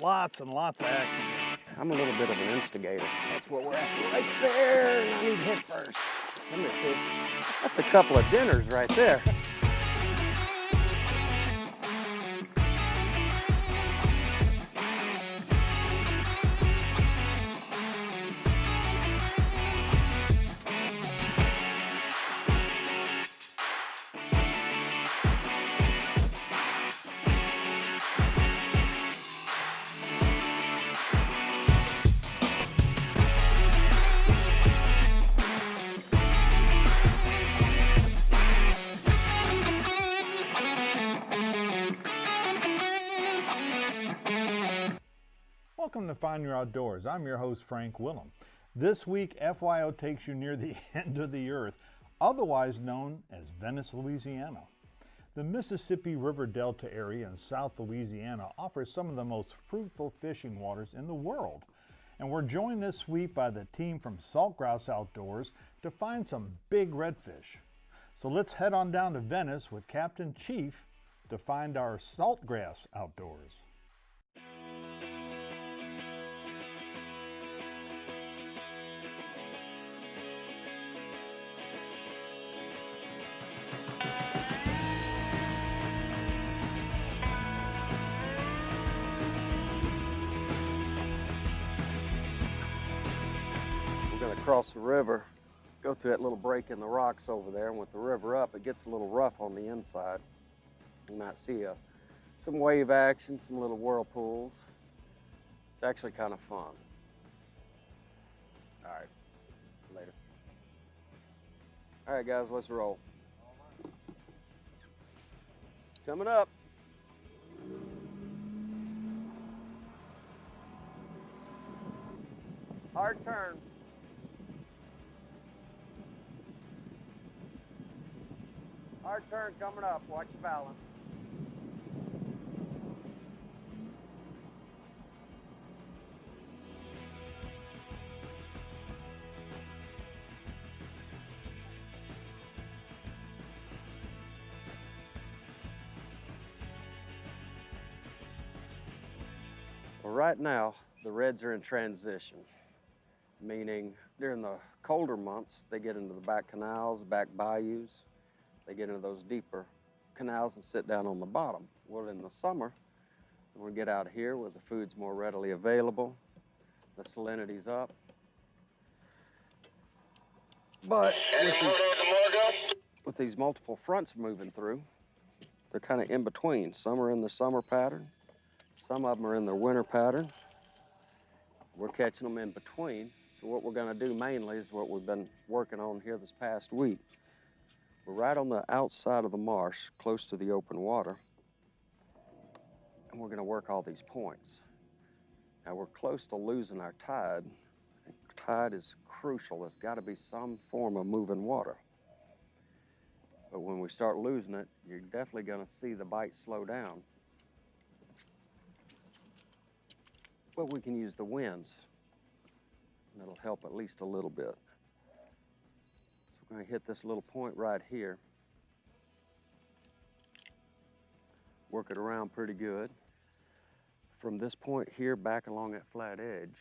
Lots and lots of action here. I'm a little bit of an instigator. That's what we're after right there, and I need to hit first. Come here, kid. That's a couple of dinners right there. Welcome to Find Your Outdoors. I'm your host, Frank Willem. This week, FYO takes you near the end of the earth, otherwise known as Venice, Louisiana. The Mississippi River Delta area in South Louisiana offers some of the most fruitful fishing waters in the world. And we're joined this week by the team from Saltgrass Outdoors to find some big redfish. So let's head on down to Venice with Captain Chief to find our Saltgrass Outdoors. Across the river, go through that little break in the rocks over there, and with the river up, it gets a little rough on the inside. You might see some wave action, some little whirlpools. It's actually kind of fun. All right, later. All right, guys, let's roll. Coming up. Hard turn. Hard turn coming up, watch your balance. Well, right now, the reds are in transition, meaning during the colder months, they get into the back canals, back bayous. They get into those deeper canals and sit down on the bottom. Well, in the summer, we get out here where the food's more readily available, the salinity's up. But with these multiple fronts moving through, they're kind of in between. Some are in the summer pattern, some of them are in their winter pattern. We're catching them in between. So what we're gonna do mainly is what we've been working on here this past week. We're right on the outside of the marsh, close to the open water, and we're gonna work all these points. Now we're close to losing our tide. Tide is crucial. There's gotta be some form of moving water. But when we start losing it, you're definitely gonna see the bite slow down. But we can use the winds. That'll help at least a little bit. We're going to hit this little point right here. Work it around pretty good. From this point here back along that flat edge,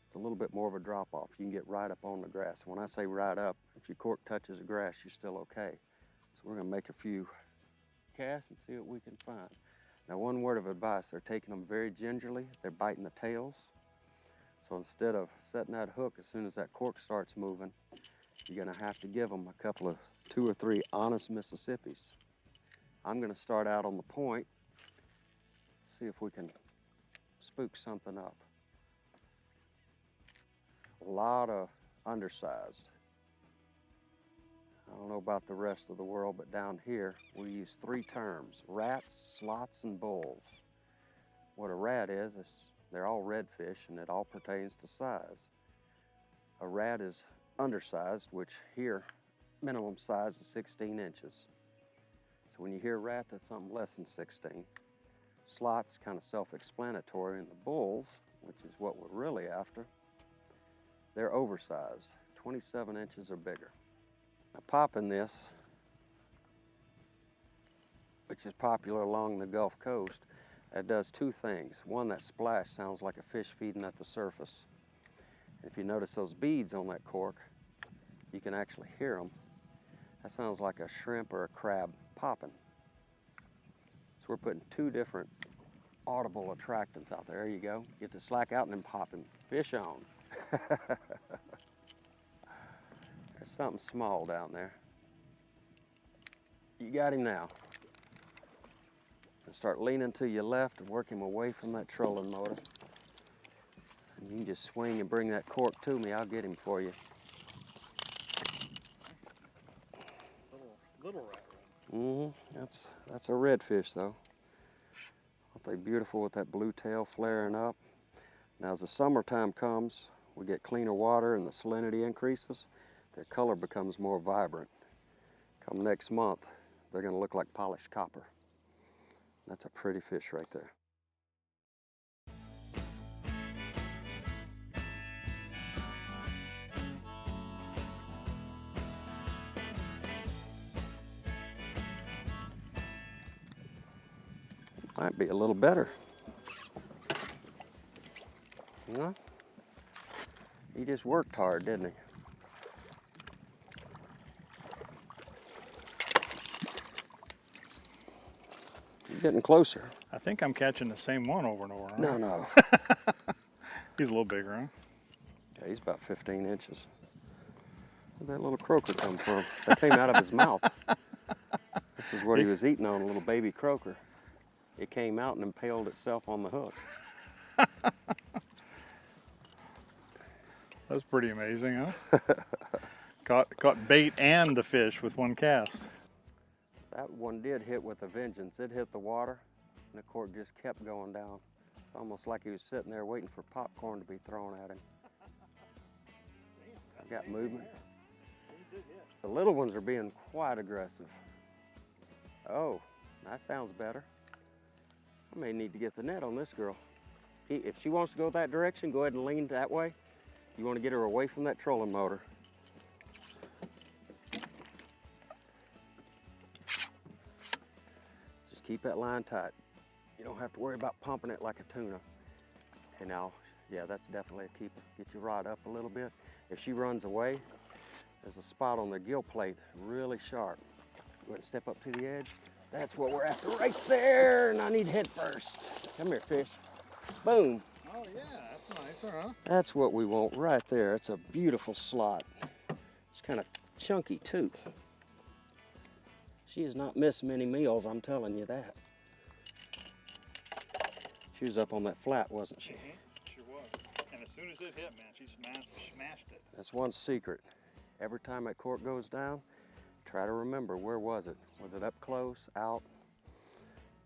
it's a little bit more of a drop off. You can get right up on the grass. When I say right up, if your cork touches the grass, you're still okay. So we're going to make a few casts and see what we can find. Now, one word of advice, they're taking them very gingerly. They're biting the tails. So instead of setting that hook as soon as that cork starts moving, you're gonna have to give them a couple of 2 or 3 honest Mississippis. I'm gonna start out on the point, see if we can spook something up. A lot of undersized. I don't know about the rest of the world, but down here, we use 3 terms: rats, slots, and bulls. What a rat is they're all redfish, and it all pertains to size. A rat is undersized, which here, minimum size is 16 inches. So when you hear rat, that's something less than 16. Slots, kind of self-explanatory, and the bulls, which is what we're really after, they're oversized, 27 inches or bigger. Now popping this, which is popular along the Gulf Coast, That does two things. One, that splash sounds like a fish feeding at the surface. If you notice those beads on that cork, you can actually hear them. That sounds like a shrimp or a crab popping. So we're putting two different audible attractants out there. There you go. Get the slack out and then popping. Fish on. There's something small down there. You got him now. And start leaning to your left and work him away from that trolling motor. And you can just swing and bring that cork to me. I'll get him for you. Little rat red. That's a redfish though. Aren't they beautiful with that blue tail flaring up? Now as the summertime comes, we get cleaner water and the salinity increases. Their color becomes more vibrant. Come next month, they're going to look like polished copper. That's a pretty fish right there. Might be a little better. No? He just worked hard, didn't he? He's getting closer. I think I'm catching the same one over and over. Huh? No. He's a little bigger, huh? Yeah, he's about 15 inches. Where'd that little croaker come from? That came out of his mouth. This is what he was eating on, a little baby croaker. It came out and impaled itself on the hook. That's pretty amazing, huh? Caught bait and the fish with one cast. That one did hit with a vengeance. It hit the water, and the cork just kept going down. It's almost like he was sitting there waiting for popcorn to be thrown at him. I got movement. The little ones are being quite aggressive. Oh, that sounds better. I may need to get the net on this girl. If she wants to go that direction, go ahead and lean that way. You want to get her away from that trolling motor. Just keep that line tight. You don't have to worry about pumping it like a tuna. Okay, now, yeah, that's definitely a keeper. Get your rod up a little bit. If she runs away, there's a spot on the gill plate, really sharp. Go ahead and step up to the edge. That's what we're after right there, and I need head first. Come here, fish. Boom. Oh yeah, that's nicer, huh? That's what we want right there. It's a beautiful slot. It's kind of chunky too. She has not missed many meals, I'm telling you that. She was up on that flat, wasn't she? Sure was. And as soon as it hit, man, she smashed it. That's one secret. Every time that cork goes down, try to remember, where was it? Was it up close, out?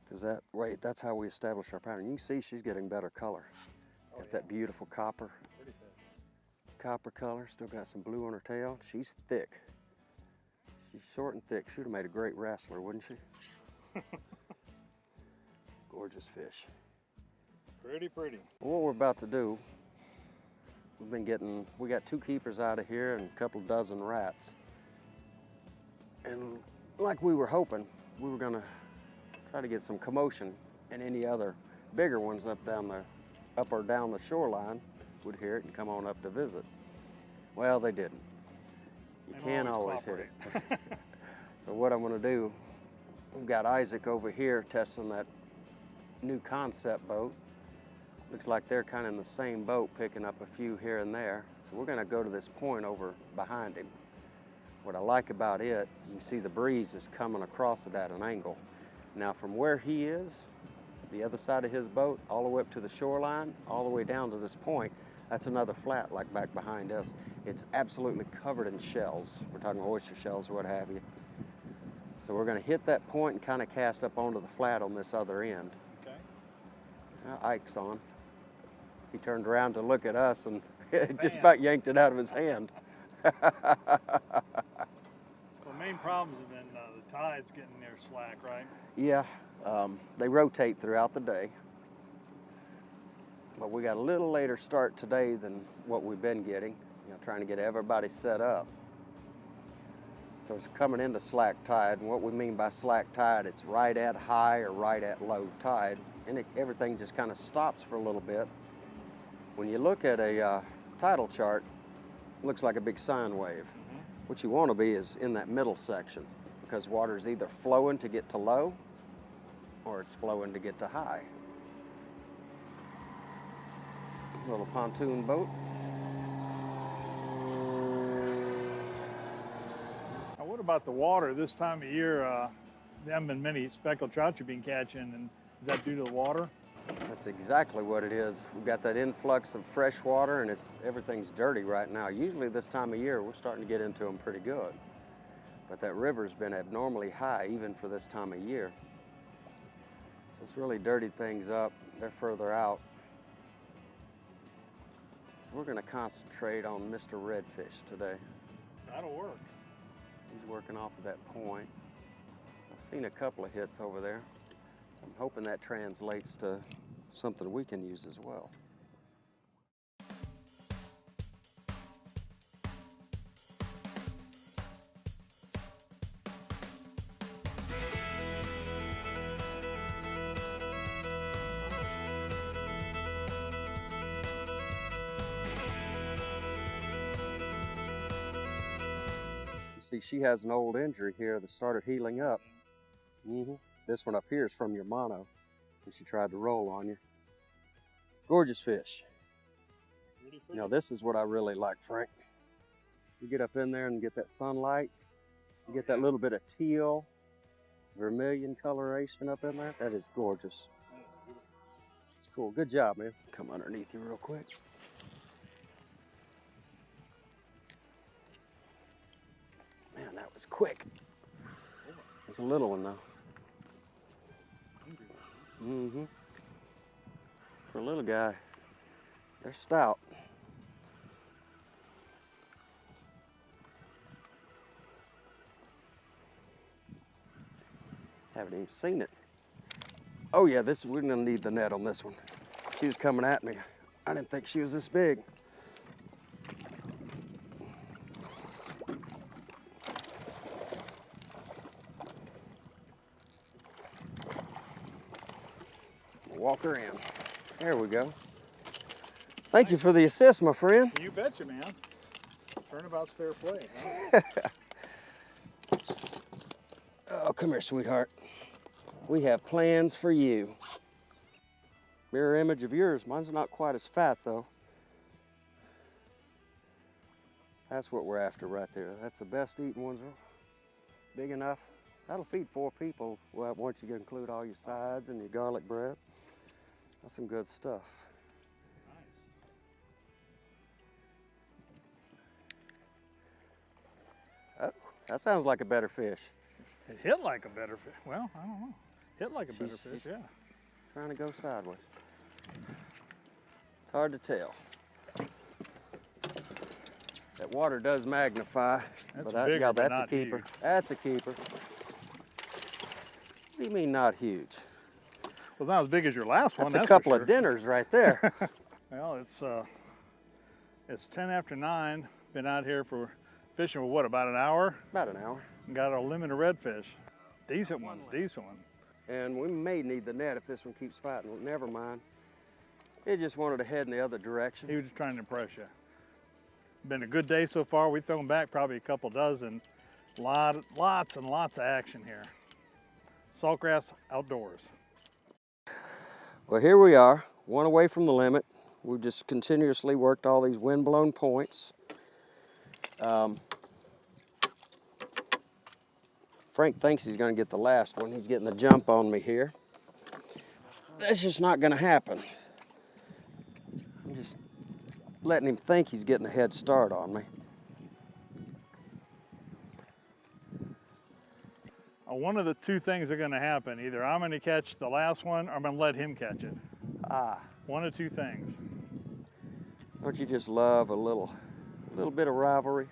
Because that's how we establish our pattern. You can see she's getting better color. Got that beautiful copper. Pretty fish. Copper color, still got some blue on her tail. She's thick. She's short and thick. She'd have made a great wrestler, wouldn't she? Gorgeous fish. Pretty. Well, what we're about to do, we got 2 keepers out of here and a couple dozen rats. And like we were hoping, we were gonna try to get some commotion, and any other bigger ones up or down the shoreline would hear it and come on up to visit. Well, they didn't. You can't always hit it. So what I'm gonna do, we've got Isaac over here testing that new concept boat. Looks like they're kind of in the same boat, picking up a few here and there. So we're gonna go to this point over behind him. What I like about it, you can see the breeze is coming across it at an angle. Now from where he is, the other side of his boat, all the way up to the shoreline, all the way down to this point, that's another flat like back behind us. It's absolutely covered in shells. We're talking oyster shells or what have you. So we're gonna hit that point and kind of cast up onto the flat on this other end. Okay. Now Ike's on. He turned around to look at us and just about yanked it out of his hand. So the main problems have been the tides getting near slack, right? Yeah, they rotate throughout the day. But we got a little later start today than what we've been getting, trying to get everybody set up. So it's coming into slack tide, and what we mean by slack tide, it's right at high or right at low tide. and everything just kind of stops for a little bit. When you look at a tidal chart, it looks like a big sine wave. What you want to be is in that middle section, because water is either flowing to get to low or it's flowing to get to high. A little pontoon boat. Now, what about the water this time of year? There haven't been many speckled trout you've been catching, and is that due to the water? That's exactly what it is. We've got that influx of fresh water, and everything's dirty right now. Usually this time of year, we're starting to get into them pretty good. But that river's been abnormally high, even for this time of year. So it's really dirtied things up. They're further out. So we're gonna concentrate on Mr. Redfish today. That'll work. He's working off of that point. I've seen a couple of hits over there. So I'm hoping that translates to something we can use as well. See, she has an old injury here that started healing up. This one up here is from your mono, and she tried to roll on you. Gorgeous fish. You know, this is what I really like, Frank. You get up in there and get that sunlight, you get that little bit of teal, vermilion coloration up in there. That is gorgeous. It's cool. Good job, man. Come underneath you real quick. Man, that was quick. It's a little one, though. For a little guy, they're stout. Haven't even seen it. Oh yeah, we're gonna need the net on this one. She was coming at me. I didn't think she was this big. Walk her in. There we go. Thank you for the assist, my friend. You betcha, man. Turnabout's fair play, huh? Oh, come here, sweetheart. We have plans for you. Mirror image of yours. Mine's not quite as fat, though. That's what we're after right there. That's the best eating ones. Big enough. That'll feed 4 people. Well, once you include all your sides and your garlic bread. That's some good stuff. Nice. Oh, that sounds like a better fish. It hit like a better fish. Well, I don't know. Hit like a better fish, yeah. Trying to go sideways. It's hard to tell. That water does magnify. That's but bigger, yeah, but that's not a keeper. huge. That's a keeper. What do you mean not huge? Well, not as big as your last one. That's a couple of dinners right there. Well, it's 10 after 9. Been out here for fishing for what, about an hour? About an hour. And got our limit of redfish. Decent ones, decent one. And we may need the net if this one keeps fighting. Well, never mind. It just wanted to head in the other direction. He was just trying to impress you. Been a good day so far. We've thrown back probably a couple dozen. Lots and lots of action here. Saltgrass Outdoors. Well, here we are, one away from the limit. We've just continuously worked all these wind-blown points. Frank thinks he's going to get the last one. He's getting the jump on me here. That's just not going to happen. I'm just letting him think he's getting a head start on me. One of the two things are going to happen. Either I'm going to catch the last one or I'm going to let him catch it. One of two things. Don't you just love a little bit of rivalry?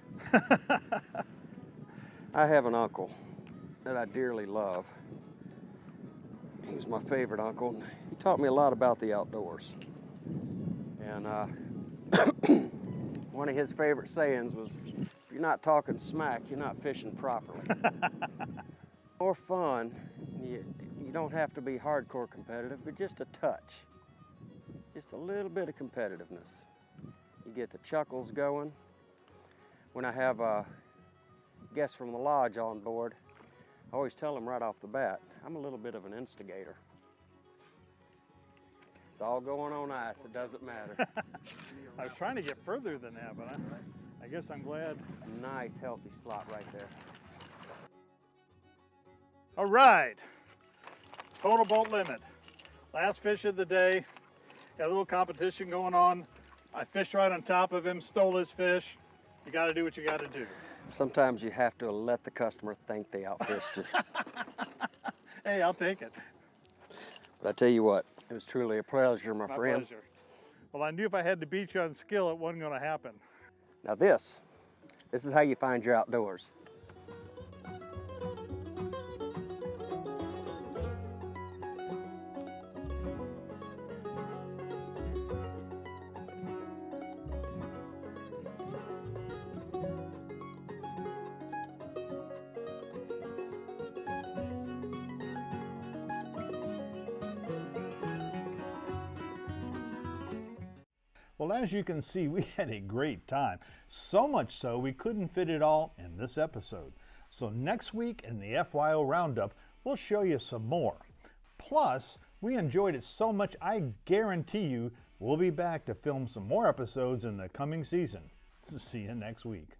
I have an uncle that I dearly love. He was my favorite uncle. He taught me a lot about the outdoors. And one of his favorite sayings was, if you're not talking smack, you're not fishing properly. More fun, you You don't have to be hardcore competitive, but just a touch. Just a little bit of competitiveness. You get the chuckles going. When I have guests from the lodge on board, I always tell them right off the bat, I'm a little bit of an instigator. It's all going on ice, it doesn't matter. I was trying to get further than that, but I guess I'm glad. Nice, healthy slot right there. All right, total boat limit. Last fish of the day, got a little competition going on. I fished right on top of him, stole his fish. You gotta do what you gotta do. Sometimes you have to let the customer think they outfished you. Hey, I'll take it. But I tell you what, it was truly a pleasure, my friend. Pleasure. Well, I knew if I had to beat you on skill, it wasn't gonna happen. Now this is how you find your outdoors. Well, as you can see, we had a great time. So much so, we couldn't fit it all in this episode. So next week in the FYO Roundup, we'll show you some more. Plus, we enjoyed it so much, I guarantee you we'll be back to film some more episodes in the coming season. So see you next week.